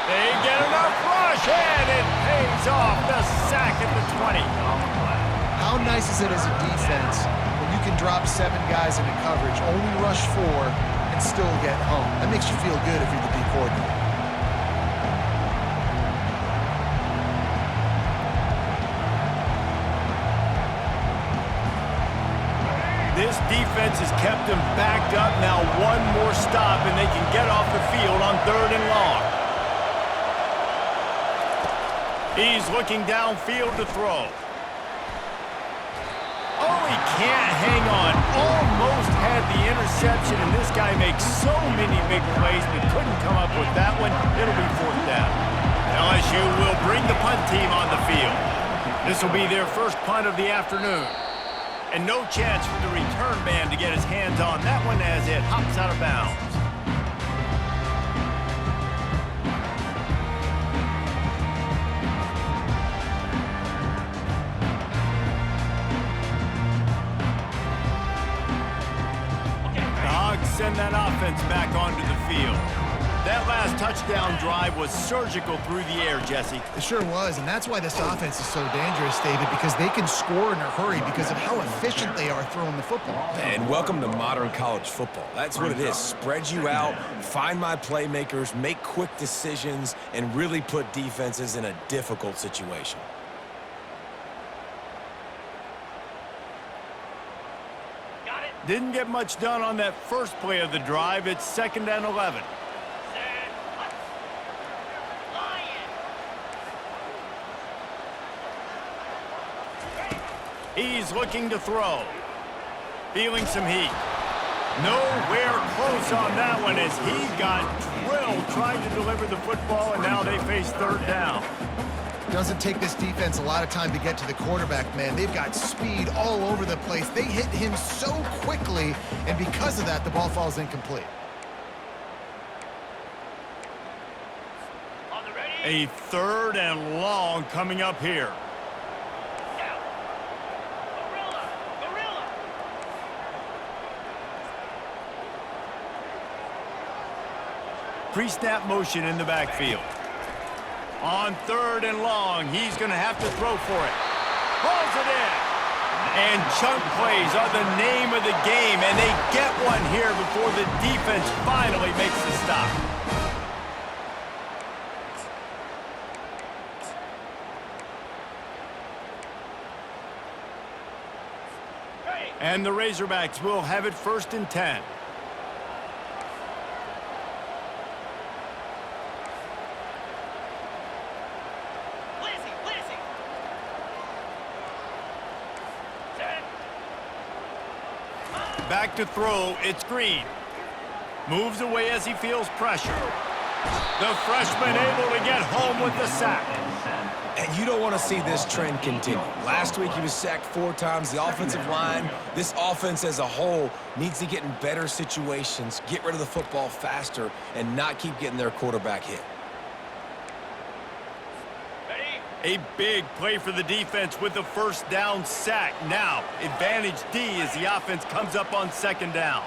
They get enough rush, and it pays off. The sack at the 20. How nice is it as a defense when you can drop 7 guys into coverage, only rush 4, and still get home? That makes you feel good if you're the D coordinator. This defense has kept them backed up. Now one more stop, and they can get off the field on 3rd and long. He's looking downfield to throw. Oh, he can't hang on. Almost had the interception, and this guy makes so many big plays, but couldn't come up with that one. It'll be 4th down. LSU will bring the punt team on the field. This will be their first punt of the afternoon. And no chance for the return man to get his hands on that one as it hops out of bounds. The Hogs send that offense back onto the field. That last touchdown drive was surgical through the air, Jesse. It sure was, and that's why this offense is so dangerous, David, because they can score in a hurry because of how efficient they are throwing the football. And welcome to modern college football. That's what it is. Spread you out, find my playmakers, make quick decisions, and really put defenses in a difficult situation. Didn't get much done on that first play of the drive. It's 2nd and 11. He's looking to throw. Feeling some heat. Nowhere close on that one as he got drilled trying to deliver the football, and now they face 3rd down. Doesn't take this defense a lot of time to get to the quarterback, man. They've got speed all over the place. They hit him so quickly, and because of that, the ball falls incomplete. A 3rd and long coming up here. Pre-snap motion in the backfield. On 3rd and long, he's going to have to throw for it. Pulls it in. And chunk plays are the name of the game, and they get one here before the defense finally makes the stop. And the Razorbacks will have it 1st and 10. Back to throw, it's Green. Moves away as he feels pressure. The freshman able to get home with the sack. And you don't want to see this trend continue. Last week he was sacked 4 times. The offensive line, this offense as a whole, needs to get in better situations, get rid of the football faster, and not keep getting their quarterback hit. A big play for the defense with the 1st down sack. Now, advantage D as the offense comes up on 2nd down.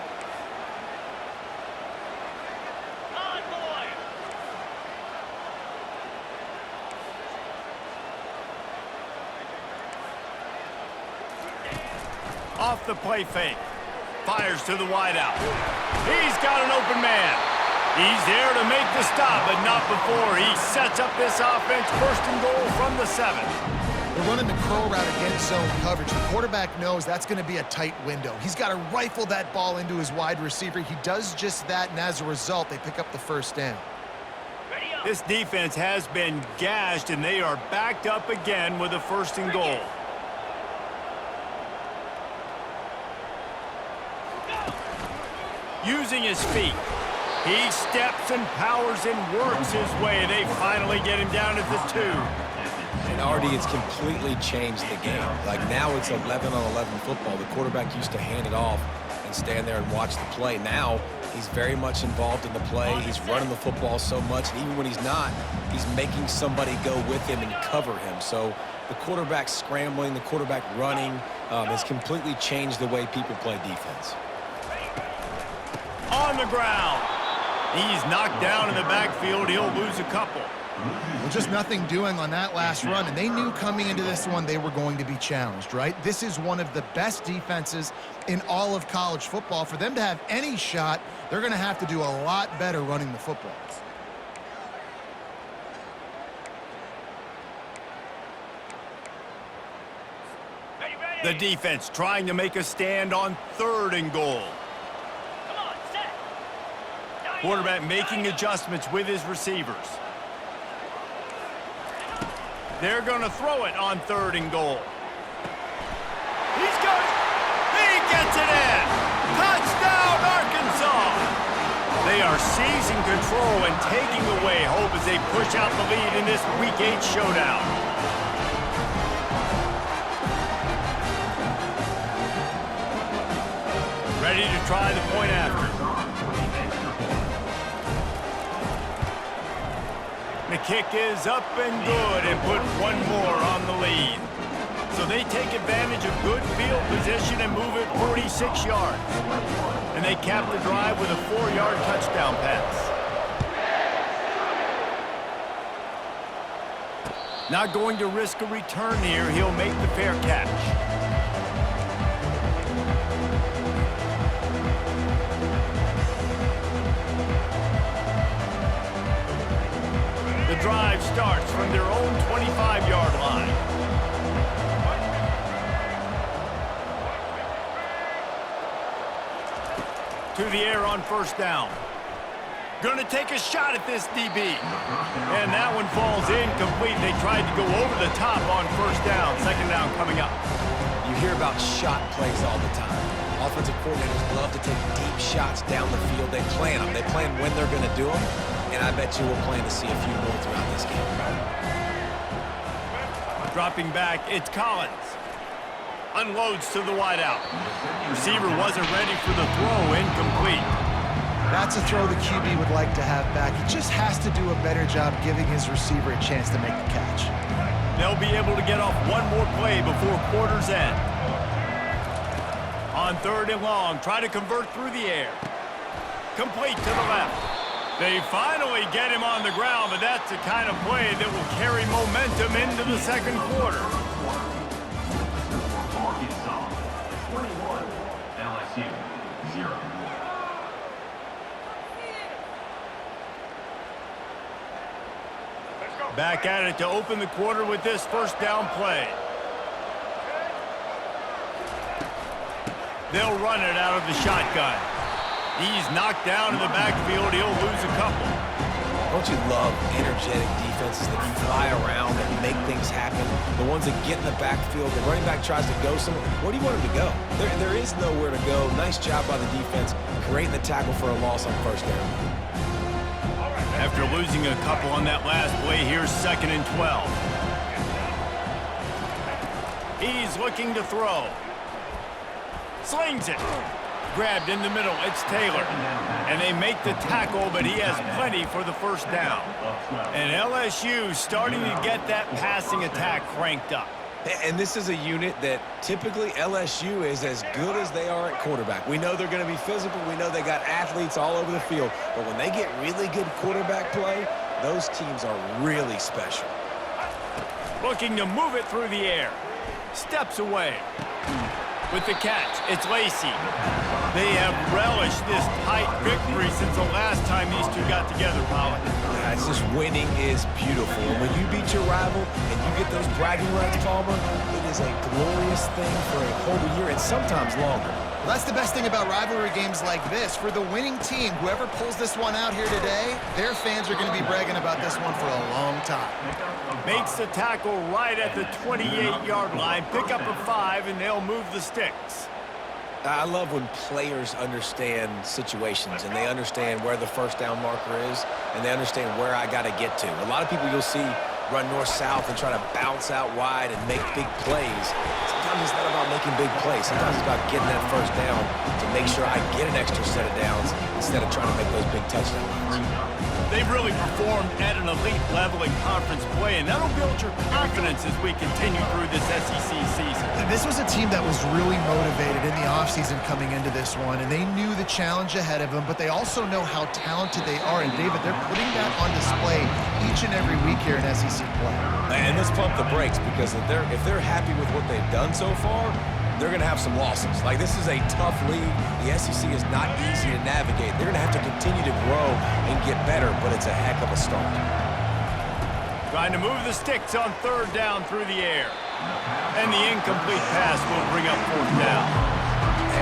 Off the play fake. Fires to the wideout. He's got an open man. He's there to make the stop, but not before he sets up this offense. 1st and goal from the 7. They're running the curl route against zone coverage. The quarterback knows that's going to be a tight window. He's got to rifle that ball into his wide receiver. He does just that, and as a result, they pick up the 1st down. This defense has been gashed, and they are backed up again with a 1st and goal. Using his feet. He steps and powers and works his way. They finally get him down at the 2. And RD, it's completely changed the game. Like now it's 11-on-11 football. The quarterback used to hand it off and stand there and watch the play. Now he's very much involved in the play. He's running the football so much, and even when he's not, he's making somebody go with him and cover him. So the quarterback scrambling, the quarterback running has completely changed the way people play defense. On the ground. He's knocked down in the backfield. He'll lose a couple. Well, just nothing doing on that last run, and they knew coming into this one they were going to be challenged, right? This is one of the best defenses in all of college football. For them to have any shot, they're going to have to do a lot better running the football. The defense trying to make a stand on 3rd and goal. Quarterback making adjustments with his receivers. They're going to throw it on 3rd and goal. He's got it. He gets it in. Touchdown, Arkansas. They are seizing control and taking away hope as they push out the lead in this Week 8 showdown. Ready to try the point after. The kick is up and good and put one more on the lead. So they take advantage of good field position and move it 46 yards. And they cap the drive with a 4-yard touchdown pass. Not going to risk a return here. He'll make the fair catch. The drive starts from their own 25-yard line. To the air on 1st down. Gonna take a shot at this DB. And that one falls incomplete. They tried to go over the top on 1st down. 2nd down coming up. You hear about shot plays all the time. Offensive coordinators love to take deep shots down the field. They plan them. They plan when they're going to do them. And I bet you we'll plan to see a few more throughout this game. Dropping back, it's Collins. Unloads to the wideout. Receiver wasn't ready for the throw, incomplete. That's a throw the QB would like to have back. He just has to do a better job giving his receiver a chance to make the catch. They'll be able to get off one more play before quarter's end. On 3rd and long, try to convert through the air. Complete to the left. They finally get him on the ground, but that's the kind of play that will carry momentum into the 2nd quarter. LSU 0. Back at it to open the quarter with this 1st down play. They'll run it out of the shotgun. He's knocked down in the backfield. He'll lose a couple. Don't you love energetic defenses that fly around and make things happen? The ones that get in the backfield, the running back tries to go somewhere. Where do you want him to go? There is nowhere to go. Nice job by the defense, creating the tackle for a loss on 1st down. After losing a couple on that last play, here's 2nd and 12. He's looking to throw. Slings it. Grabbed in the middle. It's Taylor. And they make the tackle, but he has plenty for the 1st down. And LSU starting to get that passing attack cranked up. And this is a unit that typically LSU is as good as they are at quarterback. We know they're going to be physical. We know they got athletes all over the field. But when they get really good quarterback play, those teams are really special. Looking to move it through the air. Steps away. With the catch, it's Lacey. They have relished this tight victory since the last time these two got together, Pollard. Yeah, it's just winning is beautiful. And when you beat your rival and you get those bragging rights, Palmer, it is a glorious thing for a whole year and sometimes longer. Well, that's the best thing about rivalry games like this. For the winning team, whoever pulls this one out here today, their fans are going to be bragging about this one for a long time. Makes the tackle right at the 28-yard line. Pick up a 5, and they'll move the sticks. I love when players understand situations and they understand where the 1st down marker is and they understand where I got to get to. A lot of people you'll see run north-south and try to bounce out wide and make big plays. Sometimes it's not about making big plays. Sometimes it's about getting that 1st down to make sure I get an extra set of downs instead of trying to make those big touchdown runs. They've really performed at an elite level in conference play, and that'll build your confidence as we continue through this SEC season. This was a team that was really motivated in the offseason coming into this one, and they knew the challenge ahead of them, but they also know how talented they are. And, David, they're putting that on display each and every week here in SEC play. And let's pump the brakes, because if they're happy with what they've done so far, they're going to have some losses. Like, this is a tough league. The SEC is not easy to navigate. They're going to have to continue to grow and get better, but it's a heck of a start. Trying to move the sticks on third down through the air. And the incomplete pass will bring up fourth down.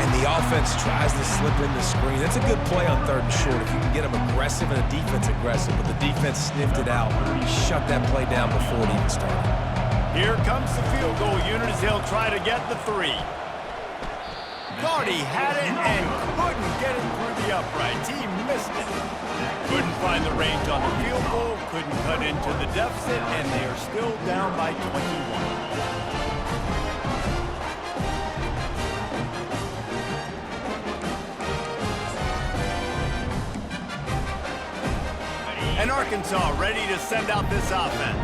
And the offense tries to slip in the screen. That's a good play on third and short if you can get them aggressive and the defense aggressive, but the defense sniffed it out, shut that play down before it even started. Here comes the field goal unit as they'll try to get the 3. Thought he had it and couldn't get it through the uprights. He missed it. Couldn't find the range on the field goal, couldn't cut into the deficit, and they are still down by 21. And Arkansas ready to send out this offense.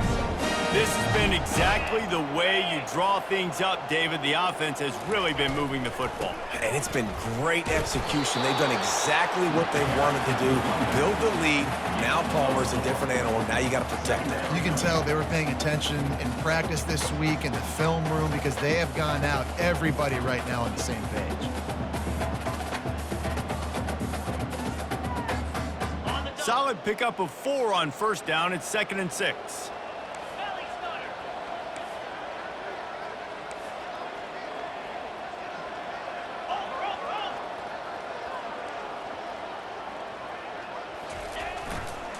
This has been exactly the way you draw things up, David. The offense has really been moving the football. And it's been great execution. They've done exactly what they wanted to do. Build the lead. Now Palmer's a different animal. Now you got to protect it. You can tell they were paying attention in practice this week in the film room, because they have gone out, everybody right now on the same page. Solid pickup of 4 on first down. It's 2nd and 6.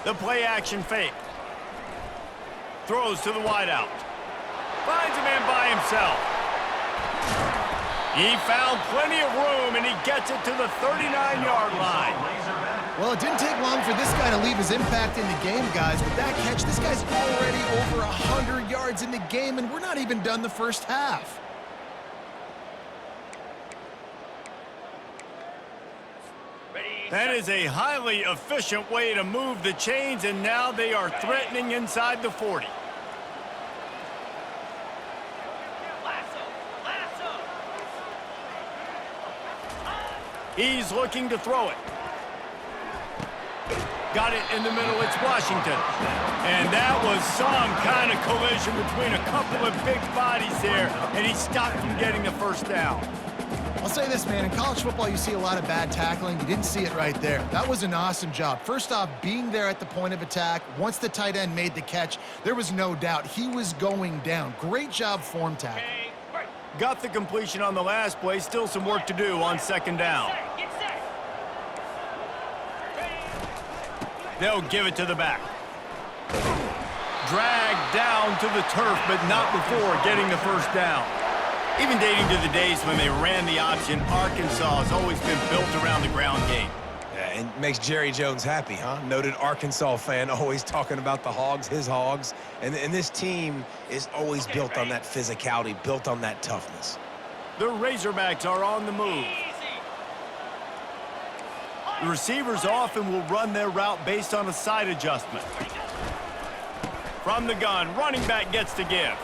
The play-action fake. Throws to the wideout. Finds a man by himself. He found plenty of room, and he gets it to the 39-yard line. Well, it didn't take long for this guy to leave his impact in the game, guys. With that catch, this guy's already over 100 yards in the game, and we're not even done the first half. That is a highly efficient way to move the chains, and now they are threatening inside the 40. He's looking to throw it. Got it in the middle. It's Washington. And that was some kind of collision between a couple of big bodies there, and he stopped from getting the first down. I'll say this, man. In college football, you see a lot of bad tackling. You didn't see it right there. That was an awesome job. First off, being there at the point of attack. Once the tight end made the catch, there was no doubt he was going down. Great job form tackling. Got the completion on the last play. Still some work to do on 2nd down. They'll give it to the back. Dragged down to the turf, but not before getting the first down. Even dating to the days when they ran the option, Arkansas has always been built around the ground game. Yeah, and makes Jerry Jones happy, huh? Noted Arkansas fan, always talking about the Hogs, his Hogs. And this team is always built on that physicality, built on that toughness. The Razorbacks are on the move. The receivers often will run their route based on a side adjustment. From the gun, running back gets to give.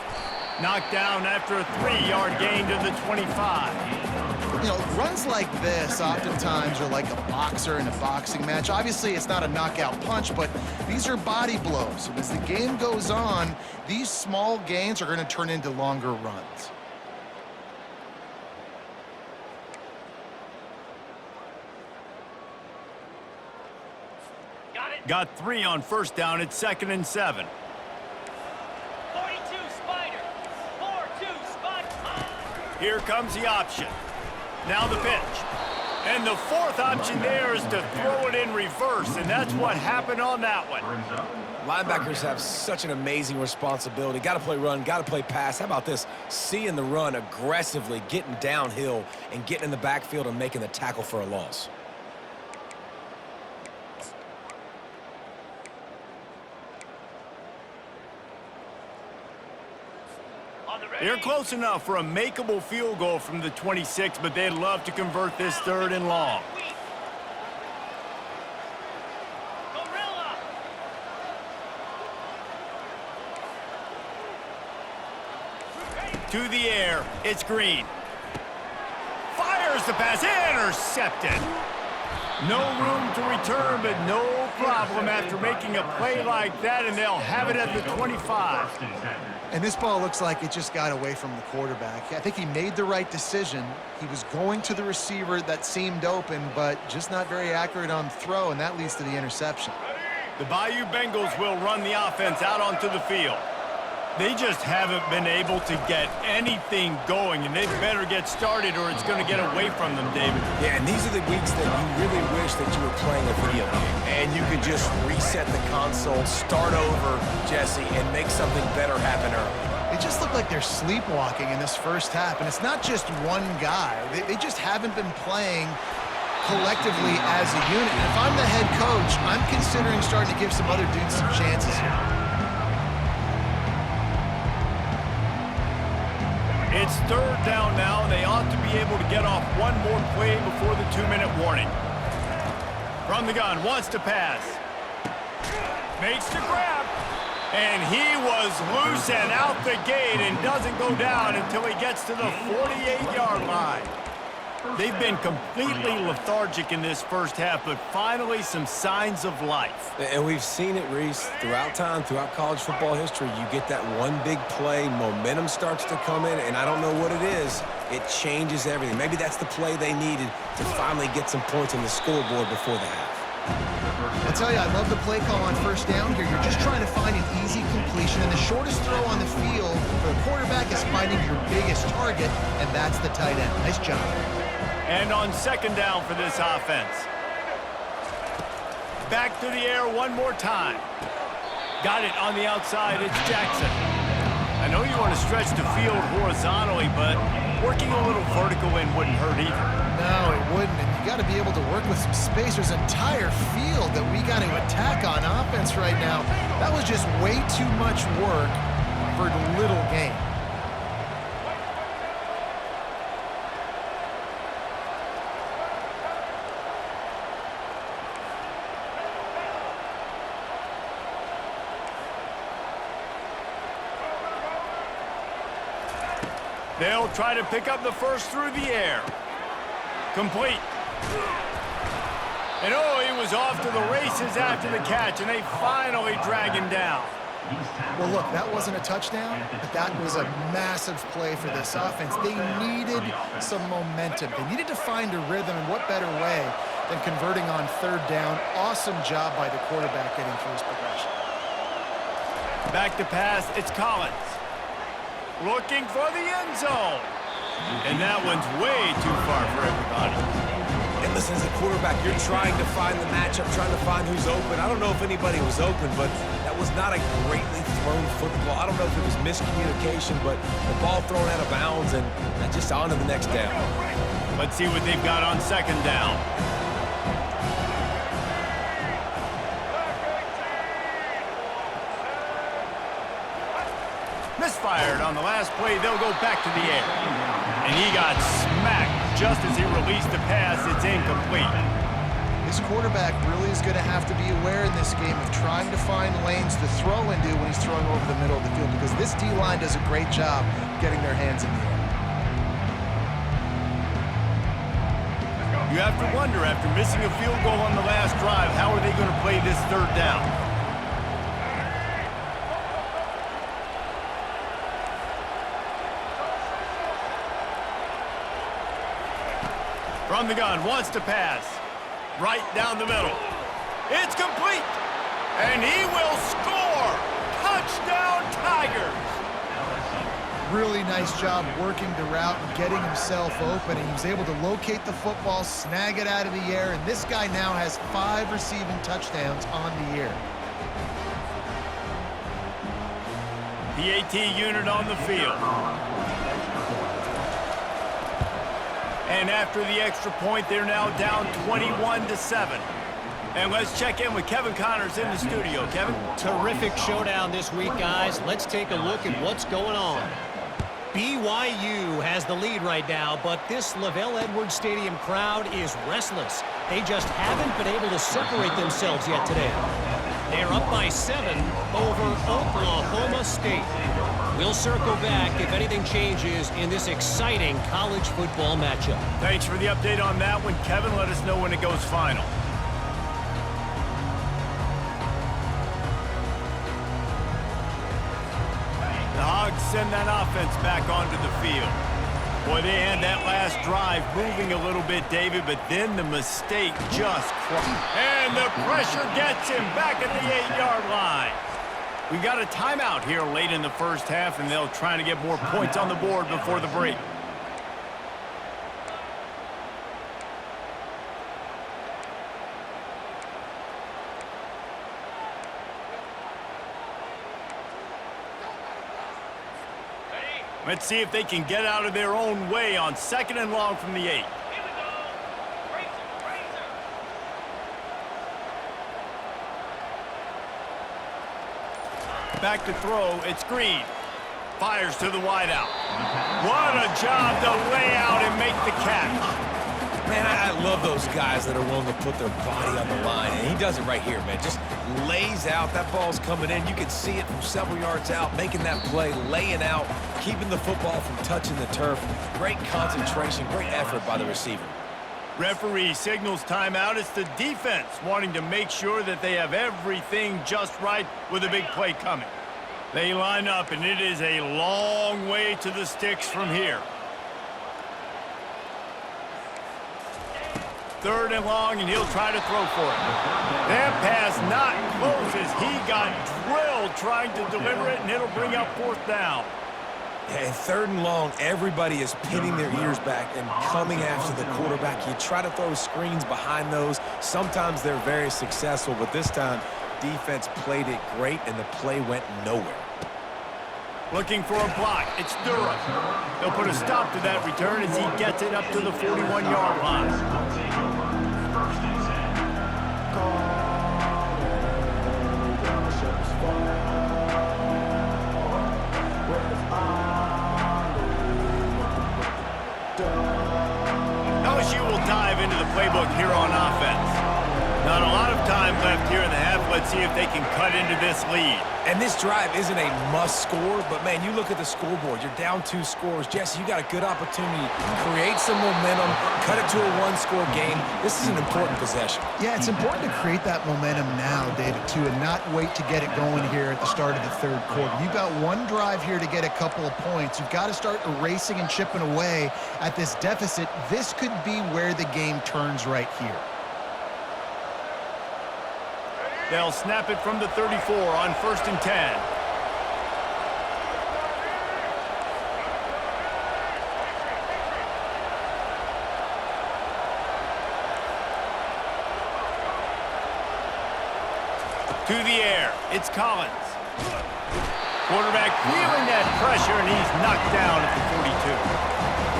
Knocked down after a 3-yard gain to the 25. You know, runs like this oftentimes are like a boxer in a boxing match. Obviously, it's not a knockout punch, but these are body blows. And as the game goes on, these small gains are going to turn into longer runs. Got 3 on first down. It's 2nd and 7. 42 Spider. 4-2 Spider. Here comes the option. Now the pitch. And the fourth option there is to throw it in reverse, and that's what happened on that one. Linebackers have such an amazing responsibility. Got to play run, got to play pass. How about this? Seeing the run aggressively, getting downhill, and getting in the backfield and making the tackle for a loss. They're close enough for a makeable field goal from the 26, but they'd love to convert this 3rd and long. To the air, it's Green. Fires the pass, intercepted. No room to return, but no problem after making a play like that, and they'll have it at the 25. And this ball looks like it just got away from the quarterback. I think he made the right decision. He was going to the receiver that seemed open, but just not very accurate on the throw, and that leads to the interception. The Bayou Bengals will run the offense out onto the field. They just haven't been able to get anything going, and they better get started or it's going to get away from them, David. Yeah, and these are the weeks that you really wish that you were playing a video game and you could just reset the console, start over, Jesse, and make something better happen early. They just look like they're sleepwalking in this first half, and it's not just one guy. They just haven't been playing collectively as a unit. And if I'm the head coach, I'm considering starting to give some other dudes some chances here. It's third down now, and they ought to be able to get off one more play before the 2-minute warning. From the gun, wants to pass. Makes the grab. And he was loose and out the gate and doesn't go down until he gets to the 48-yard line. They've been completely lethargic in this first half, but finally some signs of life. And we've seen it, Reese, throughout time, throughout college football history. You get that one big play, momentum starts to come in, and I don't know what it is. It changes everything. Maybe that's the play they needed to finally get some points on the scoreboard before the half. I tell you, I love the play call on first down here. You're just trying to find an easy completion, and the shortest throw on the field for the quarterback is finding your biggest target, and that's the tight end. Nice job. And on second down for this offense. Back to the air one more time. Got it on the outside, it's Jackson. I know you want to stretch the field horizontally, but working a little vertical in wouldn't hurt either. No, it wouldn't, and you got to be able to work with some space. There's an entire field that we got to attack on offense right now. That was just way too much work for little gain. They'll try to pick up the first through the air. Complete. And oh, he was off to the races after the catch, and they finally drag him down. Well, look, that wasn't a touchdown, but that was a massive play for this offense. They needed some momentum. They needed to find a rhythm, and what better way than converting on third down. Awesome job by the quarterback getting through his progression. Back to pass, it's Collins. Looking for the end zone. And that one's way too far for everybody. And listen, as a quarterback, you're trying to find the matchup, trying to find who's open. I don't know if anybody was open, but that was not a greatly thrown football. I don't know if it was miscommunication, but the ball thrown out of bounds and just on to the next down. Let's see what they've got on second down. Misfired on the last play. They'll go back to the air. And he got smacked just as he released the pass. It's incomplete. This quarterback really is going to have to be aware in this game of trying to find lanes to throw into when he's throwing over the middle of the field, because this D-line does a great job getting their hands in the air. You have to wonder, after missing a field goal on the last drive, how are they going to play this third down? From the gun, wants to pass. Right down the middle. It's complete. And he will score. Touchdown, Tigers. Really nice job working the route and getting himself open, and he was able to locate the football, snag it out of the air, and this guy now has 5 receiving touchdowns on the year. The AT unit on the field. And after the extra point, they're now down 21-7. And let's check in with Kevin Connors in the studio. Kevin? Terrific showdown this week, guys. Let's take a look at what's going on. BYU has the lead right now, but this LaVell Edwards Stadium crowd is restless. They just haven't been able to separate themselves yet today. They're up by 7 over Oklahoma State. We'll circle back if anything changes in this exciting college football matchup. Thanks for the update on that one, Kevin. Let us know when it goes final. The Hogs send that offense back onto the field. Boy, they had that last drive moving a little bit, David, but then the mistake just crushed. And the pressure gets him back at the 8-yard line. We got a timeout here late in the first half, and they'll try to get more points on the board before the break. Let's see if they can get out of their own way on 2nd and long from the 8. Here we go. Razor. Back to throw, it's Green. Fires to the wideout. What a job to lay out and make the catch. Man, I love those guys that are willing to put their body on the line, and he does it right here, man. Just lays out. That ball's coming in. You can see it from several yards out, making that play, laying out, keeping the football from touching the turf. Great concentration, great effort by the receiver. Referee signals timeout. It's the defense wanting to make sure that they have everything just right with a big play coming. They line up, and it is a long way to the sticks from here. 3rd and long, and he'll try to throw for it. That pass not close as he got drilled trying to deliver it, and it'll bring up 4th down. Yeah, and 3rd and long, everybody is pinning their ears back and coming after the quarterback. You try to throw screens behind those. Sometimes they're very successful, but this time, defense played it great, and the play went nowhere. Looking for a block. It's Durham. They'll put a stop to that return as he gets it up to the 41-yard line. LSU will dive into the playbook here on offense. Not a lot of time left here in the half. Let's see if they can cut into this lead. And this drive isn't a must score, but man, you look at the scoreboard, you're down 2 scores. Jesse, you got a good opportunity to create some momentum, cut it to a 1-score game. This is an important possession. Yeah, it's important to create that momentum now, David, too, and not wait to get it going here at the start of the 3rd quarter. You've got one drive here to get a couple of points. You've got to start erasing and chipping away at this deficit. This could be where the game turns right here. They'll snap it from the 34 on 1st and 10. To the air, it's Collins. Quarterback feeling that pressure, and he's knocked down at the 42.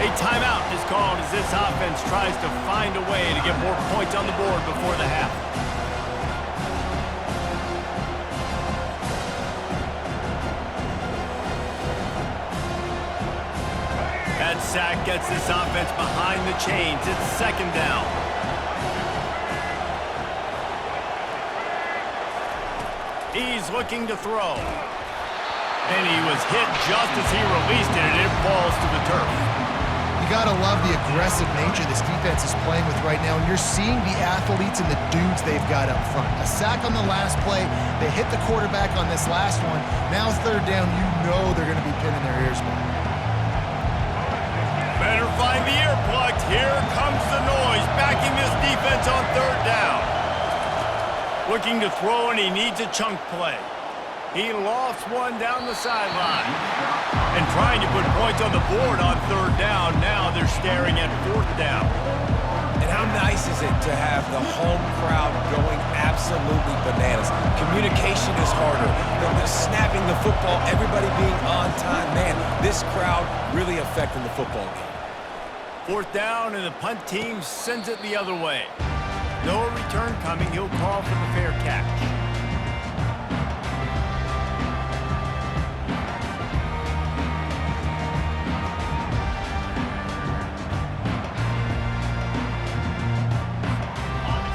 A timeout is called as this offense tries to find a way to get more points on the board before the half. That sack gets this offense behind the chains. It's 2nd down. He's looking to throw. And he was hit just as he released it, and it falls to the turf. You got to love the aggressive nature this defense is playing with right now, and you're seeing the athletes and the dudes they've got up front. A sack on the last play. They hit the quarterback on this last one. Now 3rd down, you know they're going to be pinning their ears back. Better find the earplugs. Here comes the noise, backing this defense on 3rd down. Looking to throw, and he needs a chunk play. He lofts one down the sideline. And trying to put points on the board on 3rd down. Now they're staring at 4th down. And how nice is it to have the home crowd going absolutely bananas? Communication is harder. The snapping the football, everybody being on time. Man, this crowd really affecting the football game. 4th down, and the punt team sends it the other way. No return coming. He'll call for the fair catch.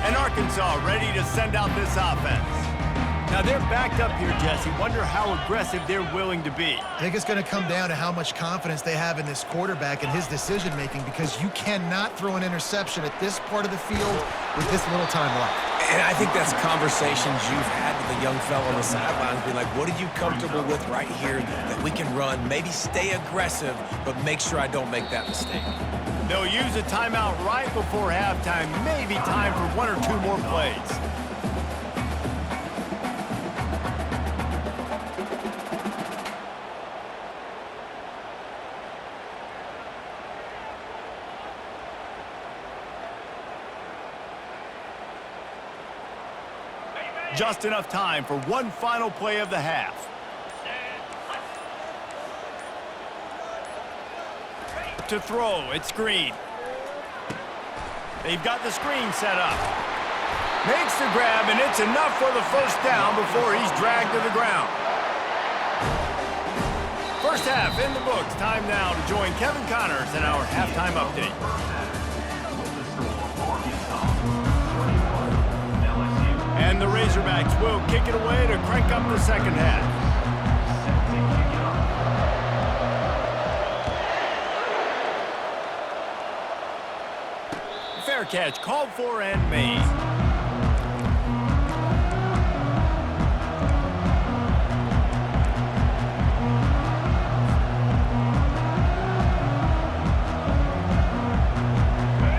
And Arkansas ready to send out this offense. Now they're backed up here, Jesse. Wonder how aggressive they're willing to be. I think it's going to come down to how much confidence they have in this quarterback and his decision-making, because you cannot throw an interception at this part of the field with this little time left. And I think that's conversations you've had with a young fellow on the sidelines, being like, what are you comfortable with right here that we can run? Maybe stay aggressive, but make sure I don't make that mistake. They'll use a timeout right before halftime. Maybe time for one or two more plays. Just enough time for one final play of the half. To throw, it's Green. They've got the screen set up. Makes the grab, and it's enough for the first down before he's dragged to the ground. First half in the books. Time now to join Kevin Connors in our halftime update. And the Razorbacks will kick it away to crank up the second half. Fair catch called for and made.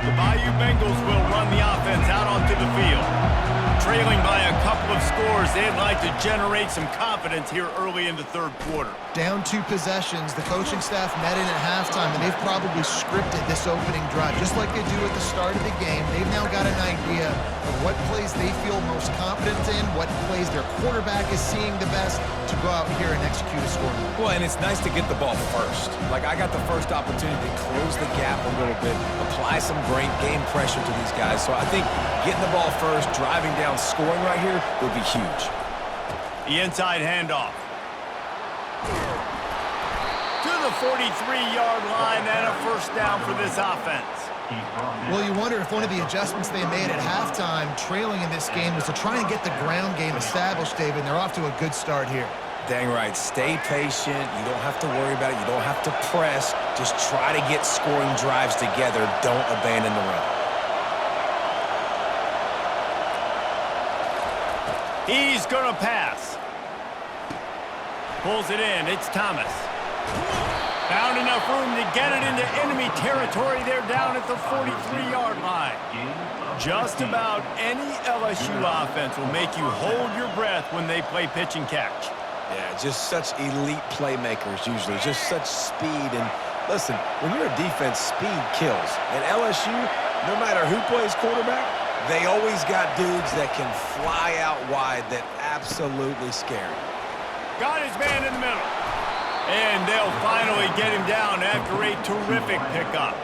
The Bayou Bengals will run the offense out onto the field. Trailing by a couple of scores, they'd like to generate some confidence here early in the third quarter. Down 2 possessions, the coaching staff met in at halftime, and they've probably scripted this opening drive, just like they do at the start of the game. They've now got an idea of what plays they feel most confident in, what plays their quarterback is seeing the best, to go out here and execute a scoring. Well, and it's nice to get the ball first. Like, I got the first opportunity to close the gap a little bit, apply some great game pressure to these guys. So I think getting the ball first, driving down, scoring right here would be huge. The inside handoff. To the 43-yard line, and a first down for this offense. Well, you wonder if one of the adjustments they made at halftime, trailing in this game, was to try and get the ground game established, David, and they're off to a good start here. Dang right. Stay patient. You don't have to worry about it. You don't have to press. Just try to get scoring drives together. Don't abandon the run. He's going to pass. Pulls it in. It's Thomas. Found enough room to get it into enemy territory. They're down at the 43-yard line. Just about any LSU offense will make you hold your breath when they play pitch and catch. Yeah, just such elite playmakers usually. Just such speed. And listen, when you're a defense, speed kills. And LSU, no matter who plays quarterback, they always got dudes that can fly out wide that absolutely scare you. Got his man in the middle. And they'll finally get him down after a terrific pickup.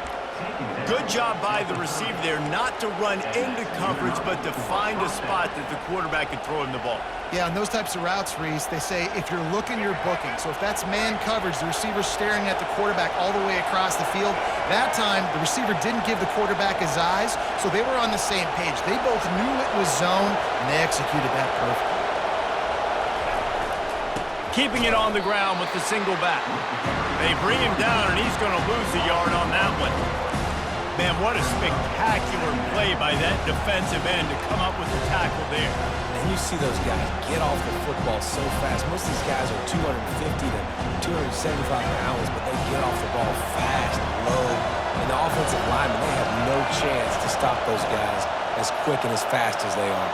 Good job by the receiver there not to run into coverage, but to find a spot that the quarterback can throw him the ball. Yeah, on those types of routes, Reese, they say if you're looking, you're booking. So if that's man coverage, the receiver's staring at the quarterback all the way across the field. That time, the receiver didn't give the quarterback his eyes, so they were on the same page. They both knew it was zone, and they executed that perfectly. Keeping it on the ground with the single back. They bring him down, and he's going to lose a yard on that one. Man, what a spectacular play by that defensive end to come up with the tackle there. And you see those guys get off the football so fast. Most of these guys are 250 to 275 pounds, but they get off the ball fast, low. And the offensive linemen, they have no chance to stop those guys as quick and as fast as they are.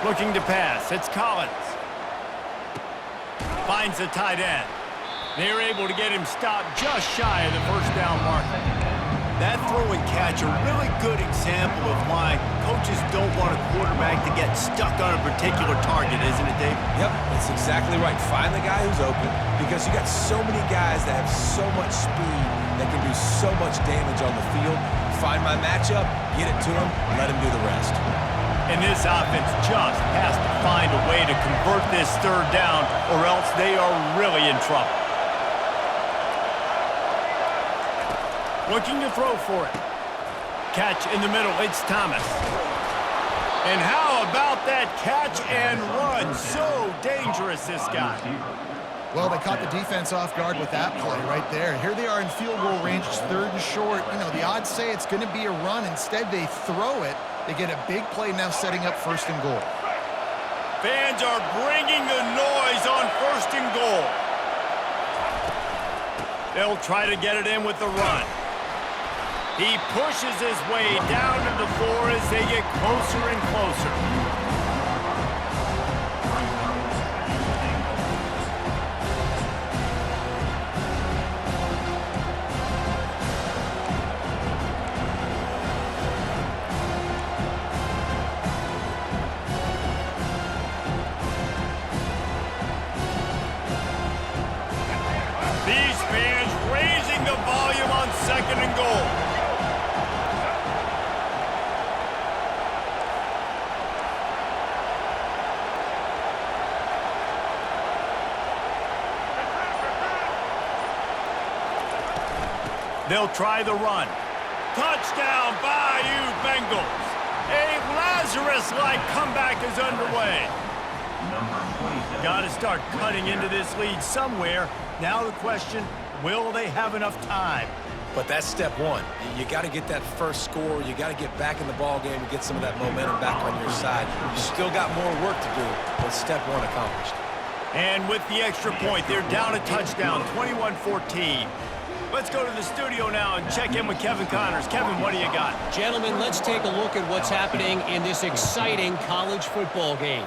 Looking to pass. It's Collins. Finds the tight end. They're able to get him stopped just shy of the first down mark. That throw and catch, a really good example of why coaches don't want a quarterback to get stuck on a particular target, isn't it, Dave? Yep, that's exactly right. Find the guy who's open, because you got so many guys that have so much speed that can do so much damage on the field. Find my matchup, get it to him, let him do the rest. And this offense just has to find a way to convert this third down, or else they are really in trouble. Looking to throw for it. Catch in the middle, it's Thomas. And how about that catch and run? So dangerous, this guy. Well, they caught the defense off guard with that play right there. Here they are in field goal range. It's 3rd and short. You know, the odds say it's going to be a run. Instead, they throw it. They get a big play now setting up 1st and goal. Fans are bringing the noise on 1st and goal. They'll try to get it in with the run. He pushes his way down to the floor as they get closer and closer. These fans raising the volume on 2nd and goal. They'll try the run. Touchdown, Bayou Bengals. A Lazarus-like comeback is underway. Got to start cutting into this lead somewhere. Now the question, will they have enough time? But that's step one. You got to get that first score. You got to get back in the ball game and get some of that momentum back on your side. You still got more work to do, but step one accomplished. And with the extra point, they're down a touchdown, 21-14. Let's go to the studio now and check in with Kevin Connors. Kevin, what do you got? Gentlemen, let's take a look at what's happening in this exciting college football game.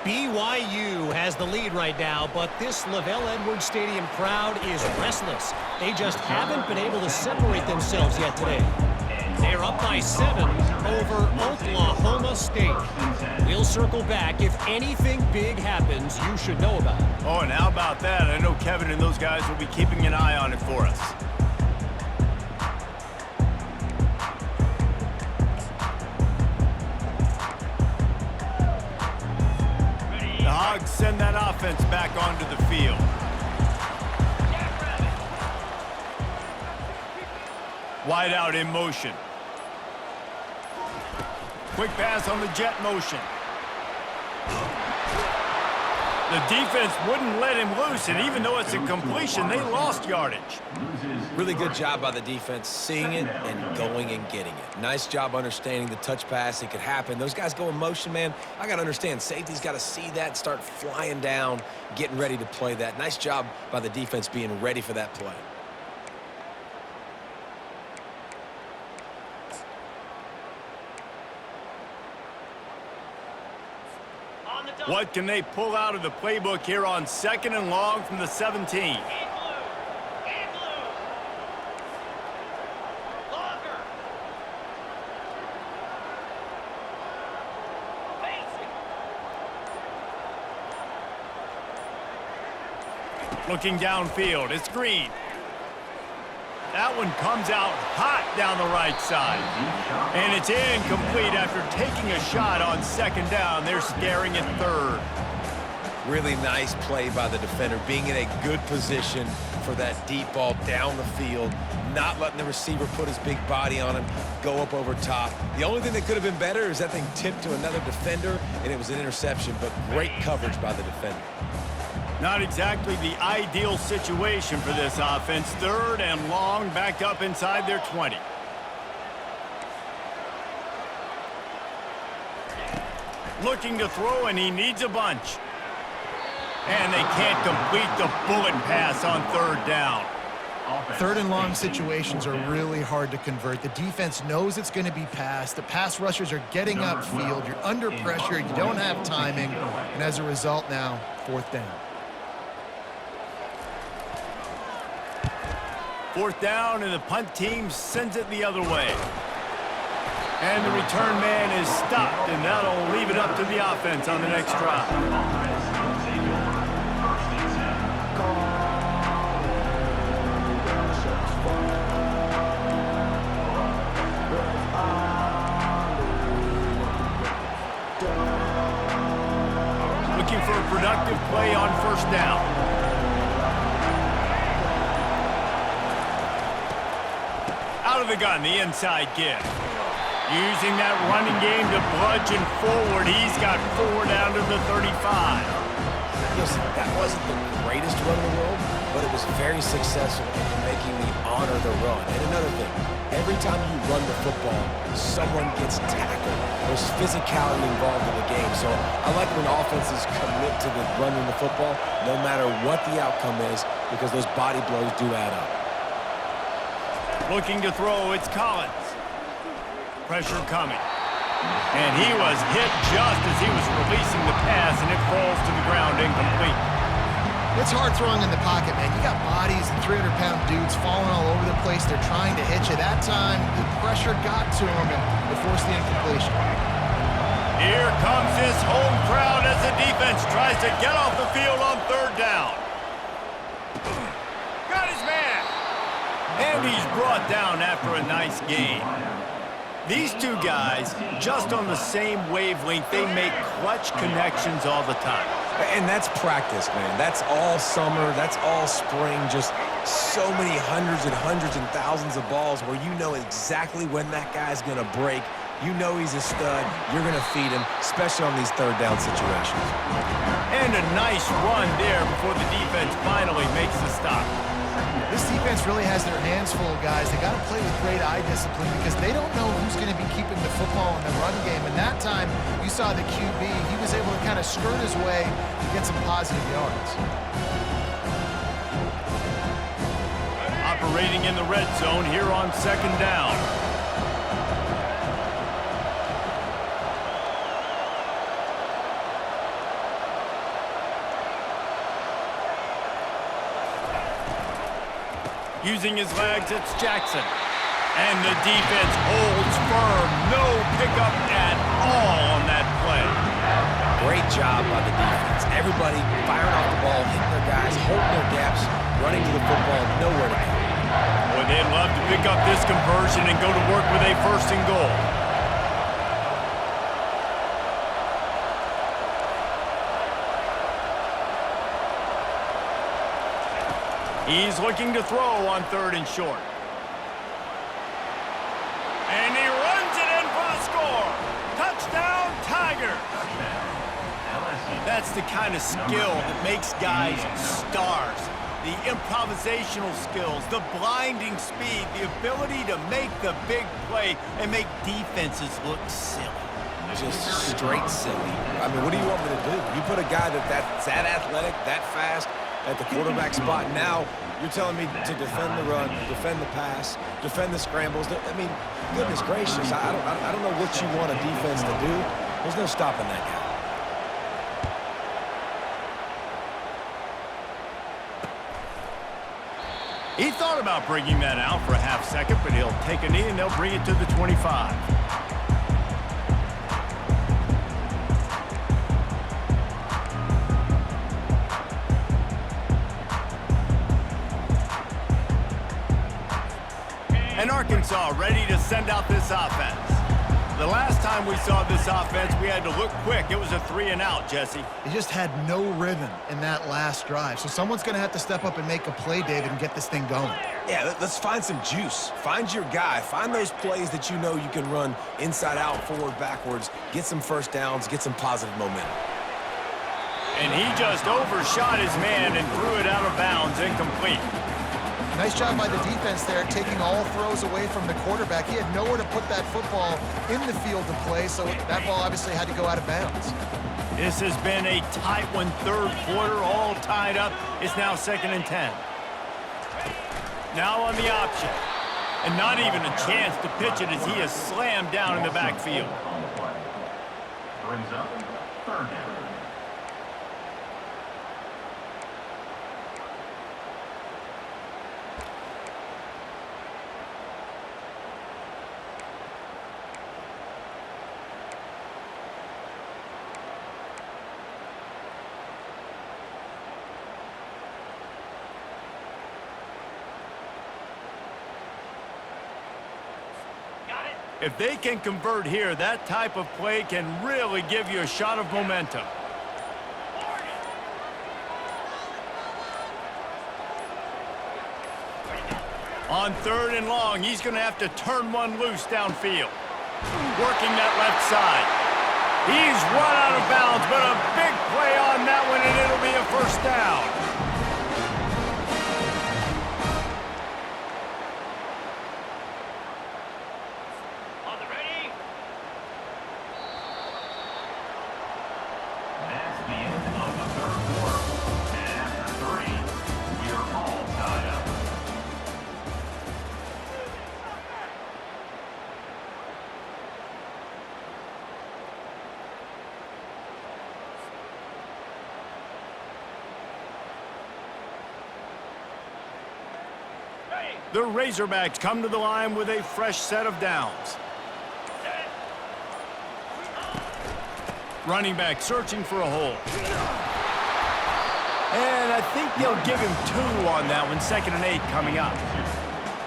BYU has the lead right now, but this LaVell Edwards Stadium crowd is restless. They just haven't been able to separate themselves yet today. They're up by 7 over Oklahoma State. We'll circle back. If anything big happens, you should know about it. Oh, and how about that? I know Kevin and those guys will be keeping an eye on it for us. The Hogs send that offense back onto the field. Wide out in motion. Quick pass on the jet motion. The defense wouldn't let him loose, and even though it's a completion, they lost yardage. Really good job by the defense, seeing it and going and getting it. Nice job understanding the touch pass. It could happen. Those guys go in motion, man. I got to understand, safety's got to see that, start flying down, getting ready to play that. Nice job by the defense being ready for that play. What can they pull out of the playbook here on 2nd and long from the 17? Looking downfield, it's Green. That one comes out hot down the right side. And it's incomplete after taking a shot on 2nd down. They're scaring at 3rd. Really nice play by the defender, being in a good position for that deep ball down the field, not letting the receiver put his big body on him, go up over top. The only thing that could have been better is that thing tipped to another defender, and it was an interception, but great coverage by the defender. Not exactly the ideal situation for this offense. 3rd and long, back up inside their 20. Looking to throw, and he needs a bunch. And they can't complete the bullet pass on 3rd down. 3rd and long situations are really hard to convert. The defense knows it's going to be passed. The pass rushers are getting upfield. You're under pressure. You don't have timing. And as a result now, 4th down. 4th down, and the punt team sends it the other way. And the return man is stopped, and that'll leave it up to the offense on the next drive. Looking for a productive play on 1st down. Out of the gun, the inside give. Using that running game to bludgeon forward. He's got 4 down to the 35. Listen, that wasn't the greatest run in the world, but it was very successful in making me honor the run. And another thing, every time you run the football, someone gets tackled. There's physicality involved in the game. So I like when offenses commit to the running the football, no matter what the outcome is, because those body blows do add up. Looking to throw, it's Collins. Pressure coming. And he was hit just as he was releasing the pass, and it falls to the ground incomplete. It's hard throwing in the pocket, man. You got bodies and 300-pound dudes falling all over the place. They're trying to hit you. That time, the pressure got to him, and it forced the incompletion. Here comes this home crowd as the defense tries to get off the field on 3rd down. Got his man. And he's brought down after a nice gain. These two guys, just on the same wavelength, they make clutch connections all the time. And that's practice, man. That's all summer. That's all spring. Just so many hundreds and thousands of balls where you know exactly when that guy's going to break. You know he's a stud. You're going to feed him, especially on these 3rd down situations. And a nice run there before the defense finally makes the stop. This defense really has their hands full, guys. They got to play with great eye discipline because they don't know who's going to be keeping the football in the run game. And that time, you saw the QB. He was able to kind of skirt his way to get some positive yards. Operating in the red zone here on 2nd down. Using his legs, it's Jackson. And the defense holds firm. No pickup at all on that play. Great job by the defense. Everybody firing off the ball, hitting their guys, holding their gaps, running to the football, nowhere to go. Boy, they'd love to pick up this conversion and go to work with a 1st and goal. He's looking to throw on 3rd and short. And he runs it in for the score. Touchdown, Tigers. That's the kind of skill that makes guys stars. The improvisational skills, the blinding speed, the ability to make the big play and make defenses look silly. Just straight silly. I mean, what do you want me to do? You put a guy that's that athletic, that fast, at the quarterback spot. Now you're telling me to defend the run, defend the pass, defend the scrambles. I mean, goodness gracious, I don't know what you want a defense to do. There's no stopping that guy. He thought about bringing that out for a half second, but he'll take a knee and they'll bring it to the 25. And Arkansas ready to send out this offense. The last time we saw this offense, we had to look quick. It was a 3-and-out, Jesse. They just had no rhythm in that last drive. So someone's going to have to step up and make a play, David, and get this thing going. Yeah, let's find some juice. Find your guy. Find those plays that you know you can run inside out, forward, backwards, get some 1st downs, get some positive momentum. And he just overshot his man and threw it out of bounds, incomplete. Nice job by the defense there, taking all throws away from the quarterback. He had nowhere to put that football in the field to play, so that ball obviously had to go out of bounds. This has been a tight one, 3rd quarter, all tied up. It's now 2nd and 10. Now on the option. And not even a chance to pitch it as he is slammed down in the backfield. On the play. Brings up 3rd down. If they can convert here, that type of play can really give you a shot of momentum. On 3rd and long, he's going to have to turn one loose downfield. Working that left side. He's run out of bounds, but a big play on that one, and it'll be a first down. On the ready. That's the end of the third quarter. And after 3, we are all tied up. Ready. The Razorbacks come to the line with a fresh set of downs. Set. Running back searching for a hole. And I think they'll give him 2 on that one. 2nd and 8 coming up.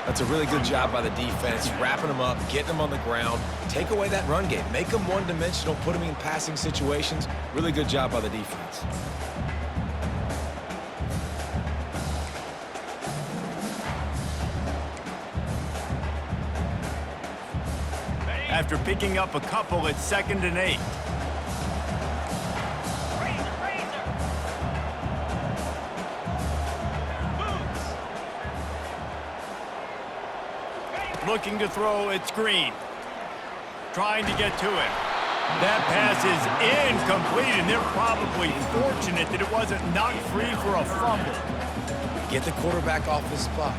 That's a really good job by the defense, wrapping them up, getting them on the ground, take away that run game, make them one-dimensional, put them in passing situations. Really good job by the defense. After picking up a couple, it's 2nd and 8. Razor, razor. Boots. Ready. Looking to throw, it's Green. Trying to get to him. That pass is incomplete, and they're probably fortunate that it wasn't knocked free for a fumble. Get the quarterback off his spot.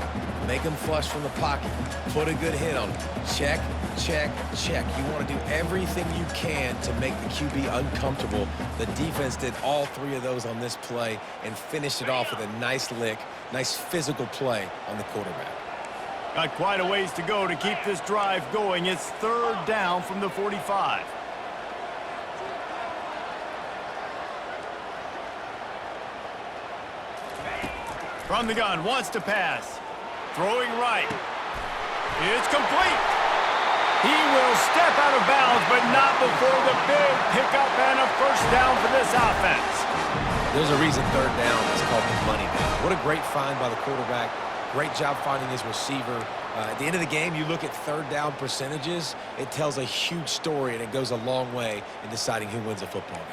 Make him flush from the pocket. Put a good hit on him. Check, check, check. You want to do everything you can to make the QB uncomfortable. The defense did all 3 of those on this play and finished it off with a nice lick, nice physical play on the quarterback. Got quite a ways to go to keep this drive going. It's 3rd down from the 45. From the gun, wants to pass. Throwing right. It's complete. He will step out of bounds, but not before the big pickup and a first down for this offense. There's a reason 3rd down is called the money down. What a great find by the quarterback. Great job finding his receiver. At the end of the game, you look at 3rd down percentages. It tells a huge story, and it goes a long way in deciding who wins a football game.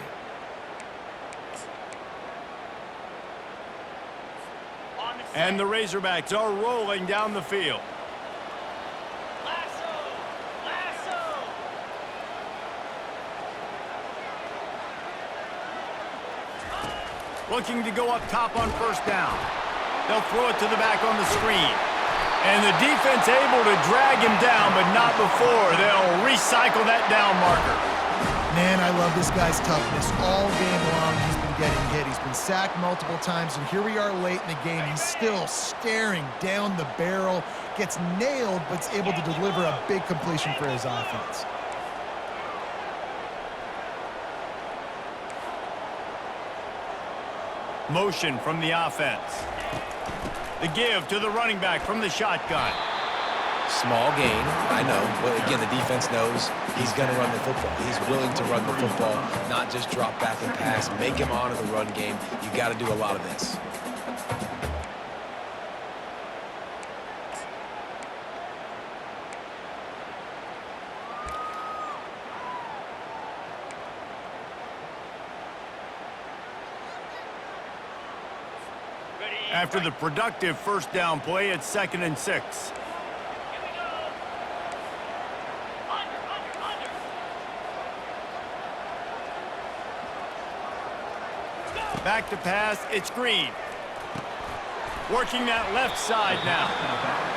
And the Razorbacks are rolling down the field. Lasso. Lasso. Looking to go up top on first down. They'll throw it to the back on the screen. And the defense able to drag him down, but not before they'll recycle that down marker. Man, I love this guy's toughness. All game long, he's been getting hit. He's been sacked multiple times, and here we are late in the game. He's still staring down the barrel, gets nailed, but is able to deliver a big completion for his offense. Motion from the offense. The give to the running back from the shotgun. Small gain, I know, but again, the defense knows he's going to run the football. He's willing to run the football, not just drop back and pass, make him honor the run game. You got to do a lot of this. Ready. After the productive first down play, it's 2nd and 6. Here we go. Under. Go. Back to pass, it's Green. Working that left side now.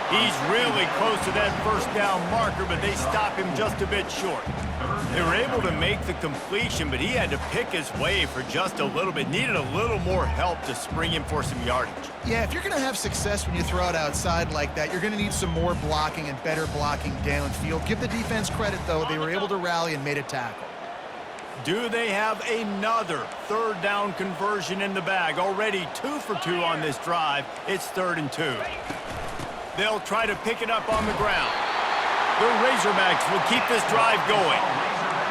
He's really close to that first down marker, but they stop him just a bit short. They were able to make the completion, but he had to pick his way for just a little bit. Needed a little more help to spring him for some yardage. Yeah, if you're going to have success when you throw it outside like that, you're going to need some more blocking and better blocking downfield. Give the defense credit, though. They were able to rally and made a tackle. Do they have another 3rd down conversion in the bag? Already 2 for 2 on this drive. It's 3rd and 2. They'll try to pick it up on the ground. The Razorbacks will keep this drive going.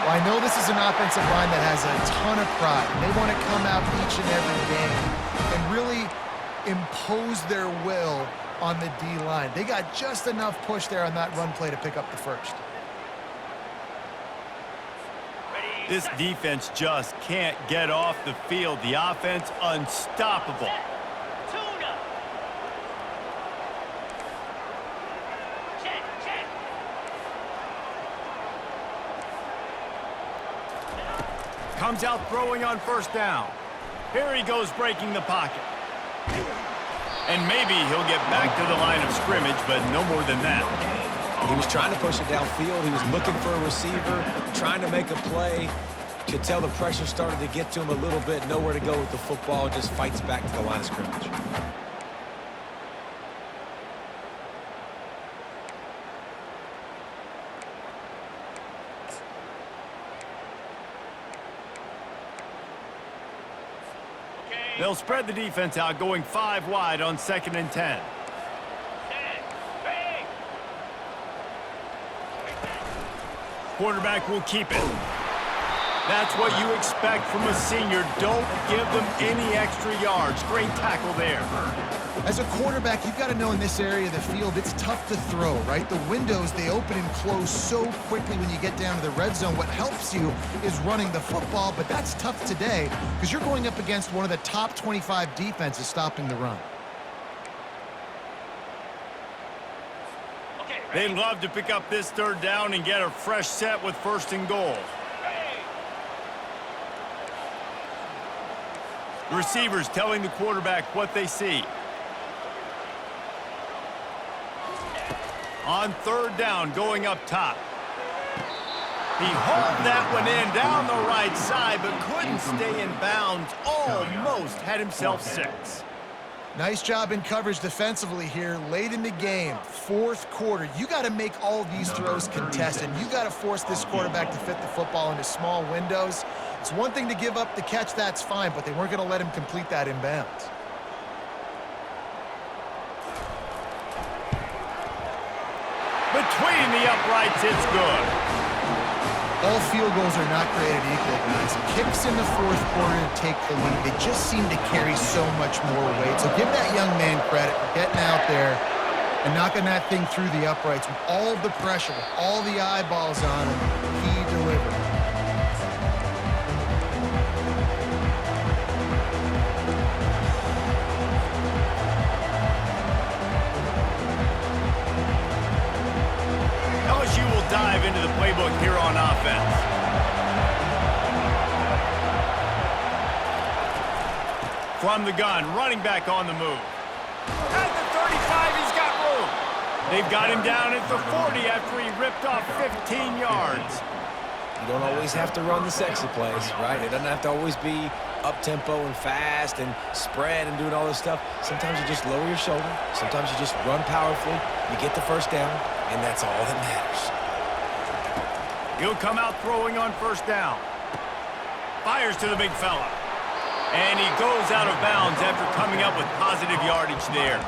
Well, I know this is an offensive line that has a ton of pride. And they want to come out each and every game and really impose their will on the D-line. They got just enough push there on that run play to pick up the first. This defense just can't get off the field. The offense unstoppable. Tuna. Check, check. Comes out throwing on first down. Here he goes breaking the pocket. And maybe he'll get back to the line of scrimmage, but no more than that. He was trying to push it downfield. He was looking for a receiver, trying to make a play. Could tell the pressure started to get to him a little bit. Nowhere to go with the football. Just fights back to the line of scrimmage. They'll spread the defense out, going 5 wide on 2nd and 10. Quarterback will keep it. That's what you expect from a senior. Don't give them any extra yards. Great tackle there. As a quarterback, you've got to know in this area of the field, it's tough to throw, right? The windows, they open and close so quickly when you get down to the red zone. What helps you is running the football, but that's tough today because you're going up against one of the top 25 defenses stopping the run. They'd love to pick up this 3rd down and get a fresh set with 1st and goal. The receivers telling the quarterback what they see. On 3rd down, going up top. He hauled that one in down the right side, but couldn't stay in bounds. Almost had himself 6. Nice job in coverage defensively here late in the game, 4th quarter. You got to make all these throws contested. You got to force this quarterback to fit the football into small windows. It's one thing to give up the catch, that's fine, but they weren't going to let him complete that in bounds. Between the uprights, it's good. All field goals are not created equal, guys. Kicks in the 4th quarter to take the lead. They just seem to carry so much more weight. So give that young man credit for getting out there and knocking that thing through the uprights with all of the pressure, with all the eyeballs on him. He delivered. LSU will dive into the playbook here on offense. From the gun, running back on the move. At the 35, he's got room. They've got him down at the 40 after he ripped off 15 yards. You don't always have to run the sexy plays, right? It doesn't have to always be up-tempo and fast and spread and doing all this stuff. Sometimes you just lower your shoulder. Sometimes you just run powerfully. You get the 1st down, and that's all that matters. He'll come out throwing on 1st down. Fires to the big fella. And he goes out of bounds after coming up with positive yardage there.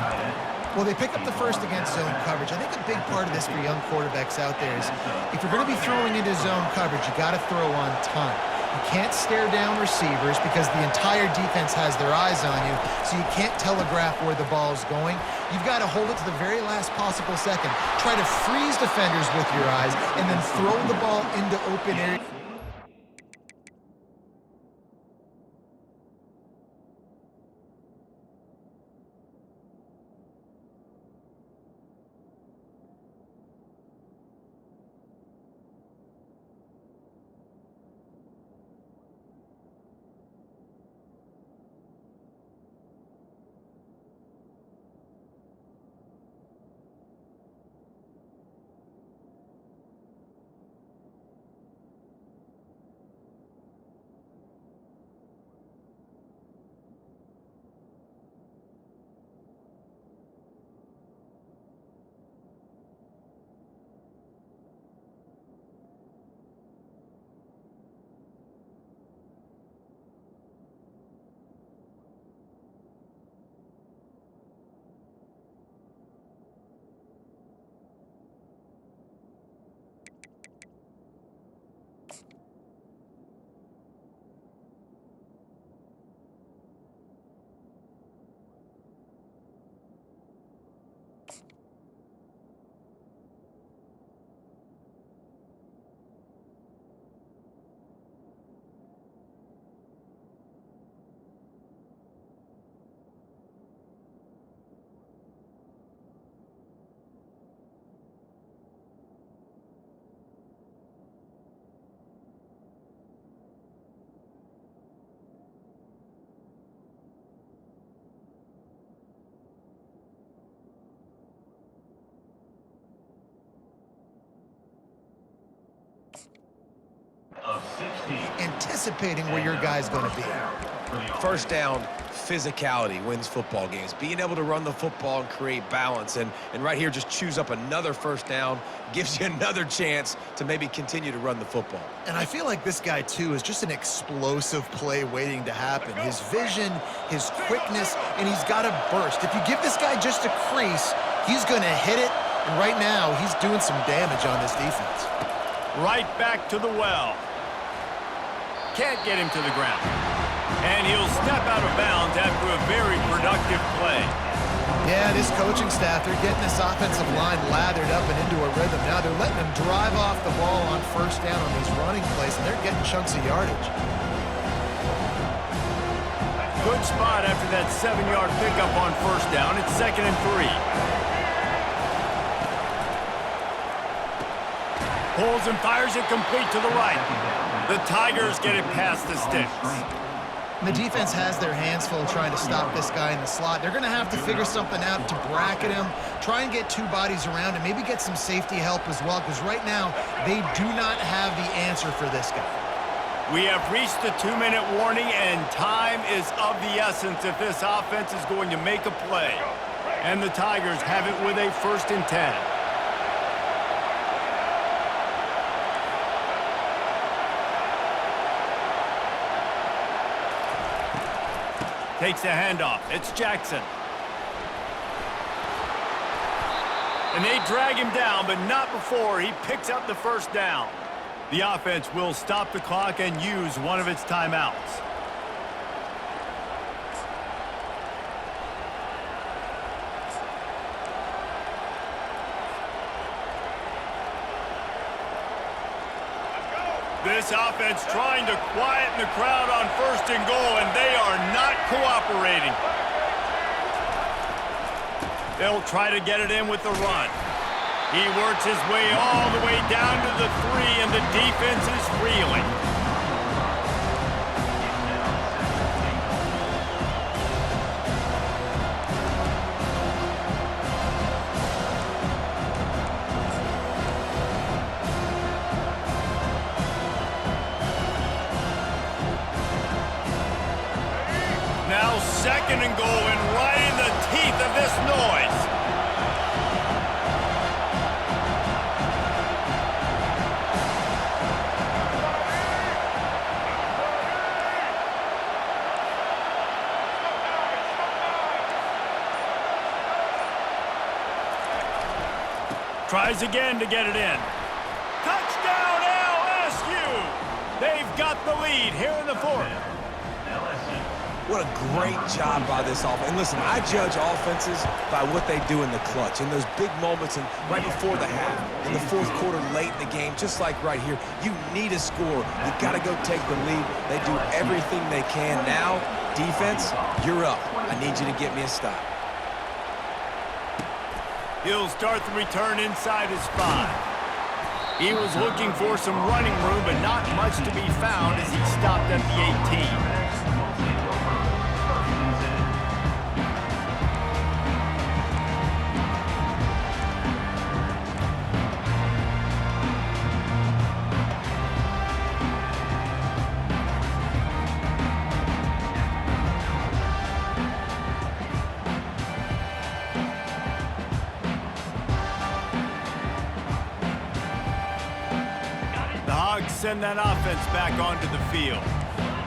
Well, they pick up the 1st against zone coverage. I think a big part of this for young quarterbacks out there is if you're going to be throwing into zone coverage, you got to throw on time. You can't stare down receivers because the entire defense has their eyes on you, so you can't telegraph where the ball is going. You've got to hold it to the very last possible second. Try to freeze defenders with your eyes and then throw the ball into open area. anticipating where your guy's going to be. First down, physicality wins football games. Being able to run the football and create balance. And right here, just choose up another first down, gives you another chance to maybe continue to run the football. And I feel like this guy, too, is just an explosive play waiting to happen. His vision, his quickness, and he's got a burst. If you give this guy just a crease, he's going to hit it. And right now, he's doing some damage on this defense. Right back to the well. Can't get him to the ground. And he'll step out of bounds after a very productive play. Yeah, this coaching staff, they're getting this offensive line lathered up and into a rhythm. Now they're letting them drive off the ball on first down on these running plays, and they're getting chunks of yardage. Good spot after that 7-yard pickup on first down. It's 2nd and 3. Pulls and fires it complete to the right. The Tigers get it past the sticks. And the defense has their hands full trying to stop this guy in the slot. They're going to have to figure something out to bracket him, try and get two bodies around him, maybe get some safety help as well, because right now they do not have the answer for this guy. We have reached the 2-minute warning, and time is of the essence if this offense is going to make a play. And the Tigers have it with a 1st and 10. Takes the handoff. It's Jackson. And they drag him down, but not before he picks up the first down. The offense will stop the clock and use one of its timeouts. This offense trying to quieten the crowd on 1st and goal, and they are not cooperating. They'll try to get it in with the run. He works his way all the way down to the 3, and the defense is reeling. Now 2nd and goal, and right in the teeth of this noise. Tries again to get it in. Touchdown LSU! They've got the lead here in the 4th. What a great job by this offense. And listen, I judge offenses by what they do in the clutch, in those big moments and right before the half, in the 4th quarter, late in the game, just like right here. You need a score. You got to go take the lead. They do everything they can. Now, defense, you're up. I need you to get me a stop. He'll start the return inside his 5. He was looking for some running room, but not much to be found as he stopped at the 18. Send that offense back onto the field.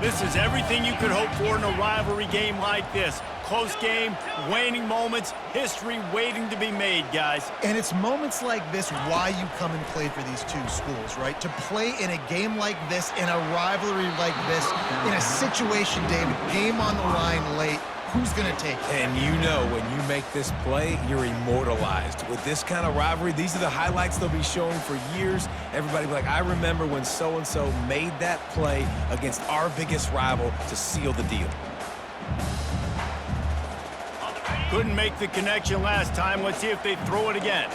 This is everything you could hope for in a rivalry game like this. Close game, waning moments, history waiting to be made, guys. And it's moments like this why you come and play for these two schools, right? To play in a game like this, in a rivalry like this, in a situation, David, game on the line late, who's going to take it? And you know when you make this play, you're immortalized. With this kind of rivalry, these are the highlights they'll be showing for years. Everybody will be like, I remember when so-and-so made that play against our biggest rival to seal the deal. Couldn't make the connection last time. Let's see if they throw it again.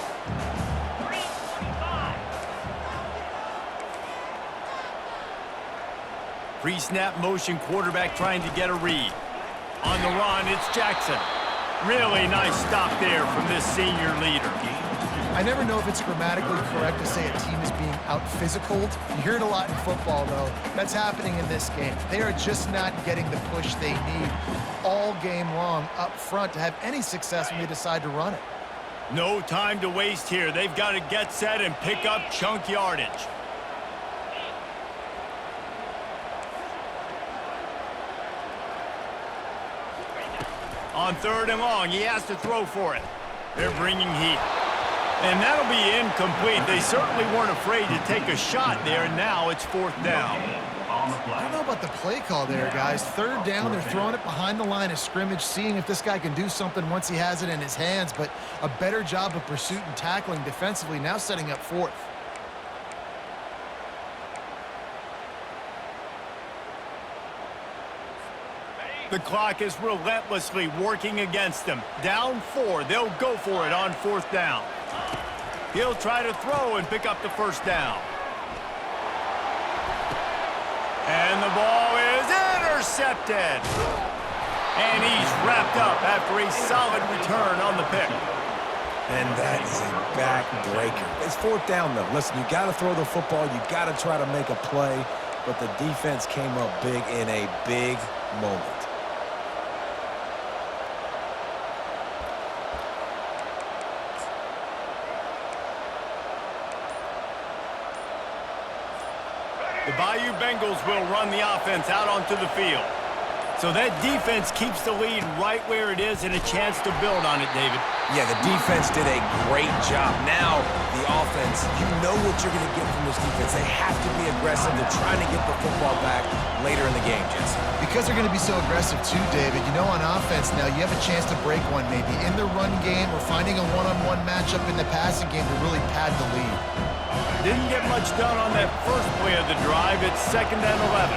Pre-snap motion quarterback trying to get a read. On the run, it's Jackson. Really nice stop there from this senior leader. I never know if it's grammatically correct to say a team is being out-physicaled. You hear it a lot in football, though. That's happening in this game. They are just not getting the push they need all game long up front to have any success when they decide to run it. No time to waste here. They've got to get set and pick up chunk yardage. On 3rd and long, he has to throw for it. They're bringing heat. And that'll be incomplete. They certainly weren't afraid to take a shot there. Now it's 4th down. I don't know about the play call there, guys. 3rd down, they're throwing it behind the line of scrimmage, seeing if this guy can do something once he has it in his hands, but a better job of pursuit and tackling defensively, now setting up 4th. The clock is relentlessly working against them. Down 4, they'll go for it on 4th down. He'll try to throw and pick up the 1st down. And the ball is intercepted. And he's wrapped up after a solid return on the pick. And that is a back-breaker. It's 4th down, though. Listen, you got to throw the football. You got to try to make a play. But the defense came up big in a big moment. The Bayou Bengals will run the offense out onto the field. So that defense keeps the lead right where it is and a chance to build on it, David. Yeah, the defense did a great job. Now, the offense, you know what you're going to get from this defense. They have to be aggressive. They're trying to get the football back later in the game, Jesse. Because they're going to be so aggressive too, David, you know on offense now you have a chance to break one maybe in the run game or finding a one-on-one matchup in the passing game to really pad the lead. Didn't get much done on that first play of the drive. It's 2nd and 11.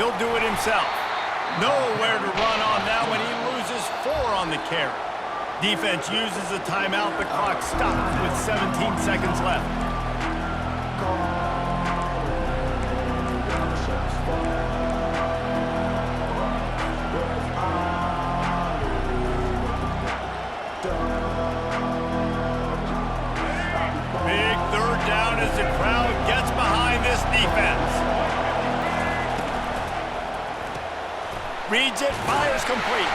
He'll do it himself. Nowhere to run on that one. He loses 4 on the carry. Defense uses a timeout. The clock stops with 17 seconds left. Big 3rd down as the crowd gets behind this defense. Reads it, fires complete.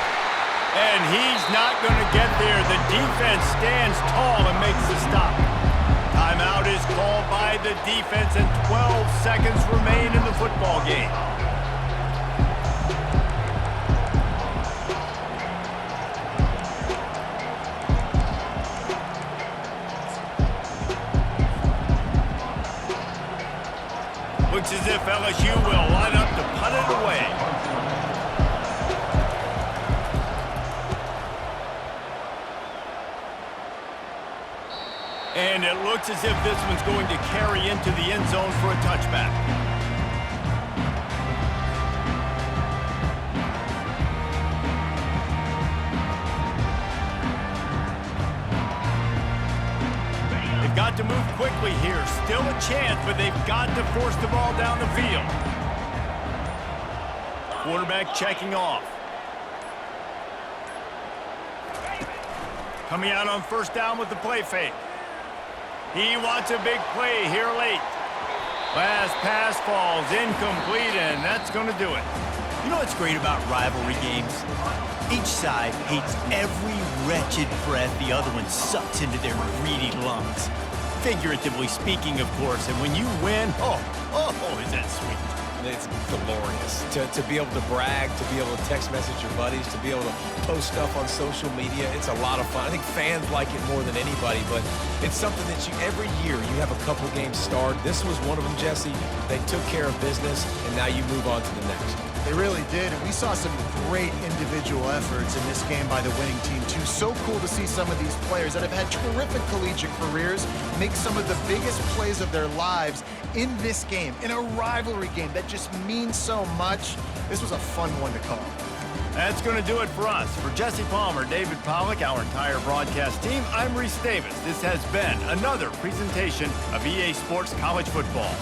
And he's not going to get there. The defense stands tall and makes the stop. Timeout is called by the defense and 12 seconds remain in the football game. Looks as if LSU will line up to punt it away. And it looks as if this one's going to carry into the end zone for a touchback. They've got to move quickly here. Still a chance, but they've got to force the ball down the field. Quarterback checking off. Coming out on 1st down with the play fake. He wants a big play here late. Last pass falls incomplete, and that's going to do it. You know what's great about rivalry games? Each side hates every wretched breath the other one sucks into their greedy lungs. Figuratively speaking, of course, and when you win, oh, is that sweet. It's glorious to be able to brag, to be able to text message your buddies, to be able to post stuff on social media. It's a lot of fun. I think fans like it more than anybody, but it's something that every year you have a couple games starred. This was one of them, Jesse. They took care of business, and now you move on to the next. They really did, and we saw some great individual efforts in this game by the winning team, too. So cool to see some of these players that have had terrific collegiate careers make some of the biggest plays of their lives in this game, in a rivalry game that just means so much. This was a fun one to call. That's going to do it for us. For Jesse Palmer, David Pollack, our entire broadcast team, I'm Reese Davis. This has been another presentation of EA Sports College Football.